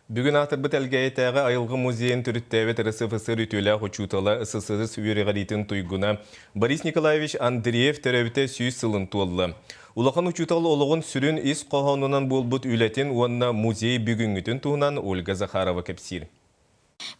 Бүгін атырбыт әлгәйетәғі айылғы музейін түріттәвет РСФСР ütülä хочутала СССР сүвериғалитын туйгуна Борис Николаевич Андреев төрәбіте сүйіз сылын туылы. Улахан учуталы олығын сүрін ис қоғанынан болбут үйлетін уанна музей бүгінгітін туынан Ольга Захарова кепсир.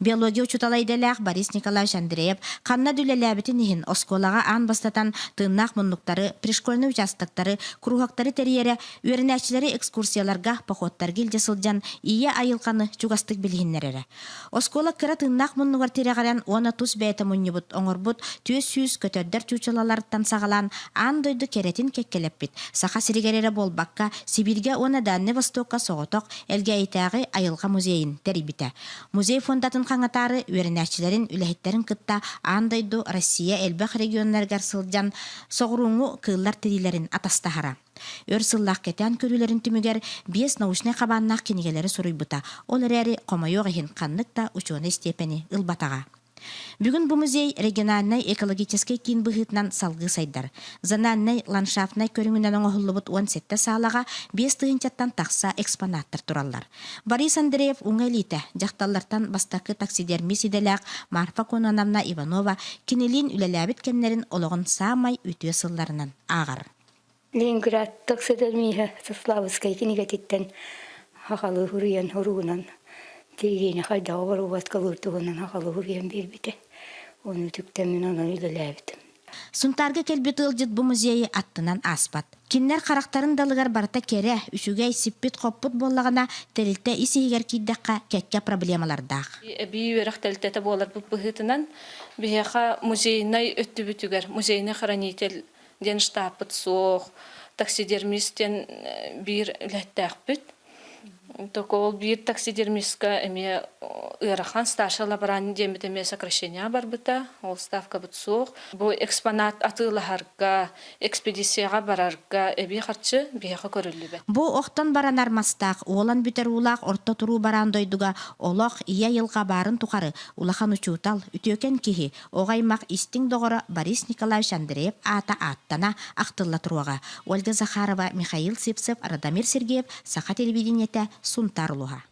Биология учуталайдалақ Борис Николаевич Андреев қанна дүлеләбітін ехін осколаға ан бастатан тыннақ мұнлықтары, пришкольны участоктары, круғақтары тәрiyері, өрінәчілері экскурсияларға похоттар келде сылджан ие айылқаны чугастық білгеннері. Оскола кіра тыннақ мұнлығар тереғаран оны тұс бәйті мұннебұт, оңырбұт, түйес сүйіз көтөрдер чучалаларыттан сағалан ан дойды керетін кеккелеппет. Сақа сиригерері болбаққа, Сибирге оны Данне Востокқа соғытоқ әлге айтағы айылға музейін тәрибіті. Музей фондатын қаңатары өрінәчілерін үләхеттерін кытта андайду Россия әлбәқ регионларғар сылджан соғыруңу кыллар тедилерін атастахара. Өр сыллақ кетен көрілерін түмігер 5 научный қабаннақ кенегелері сұрыйбыта. Ол әрі қомайоқ ехін қаннықта ученый степені ылбатаға. Бүгін бұл музей региональный экологический кен бұғытынан салғы сайдар. Занальный ландшафтный көріңінен оңғылыбыт 17 салаға 5 тығынчаттан тақса экспонаттар туралар. Борис Андреев ұңайлиті жақталлартан бастақы таксидермис иделяқ Марфа Кононамна Иванова кенелин үлеләбіт кемнерін олығын самай үтіе сылларынан ағар. Ленинград таксидермиі Славыскай кенегететтен хақалы хүрген ұруынан Тегені қайдағы бар ұбат қалыртығынан ақалы көрген бербеті. Оны түктен мен оны үйлеләбетім. Сұнтарғы келбеті ұлжыт бұл музейі аттынан аспат. Киннер қарақтарын далығар барта кере, үшігей сиппет қоппыт болағына тәрілті исігер кейдаққа кәкке проблемалардағы. Бей өріқ тәлтеті болар бұл бұғытынан бейеқа музейнай өтті бүтігер. Музейні хранитель ден штапыт соқ, таксидермистен бір үләттәқ бүт. Ол бір таксидермистка әме ұйрахан старший лаборант деметеме сокращения бар бұта, ол ставка бұт соқ. Бұл экспонат атылағарға, экспедицияға барарға әбей қарчы бейеқа көрілі бәт. Бұл оқтан баран армастақ, олан бүтер улақ орта тұру баран дойдуға олақ ия елға барын тұқары улахан учутал, үтекен кеге оғаймақ истің доғыры Борис Николаевич Андреев ата аттана ақтылла тұруға. Ольга Захарова, Михаил Сипсев, Радамир Сергеев, Сақа телевидениеті Сунтарлуға.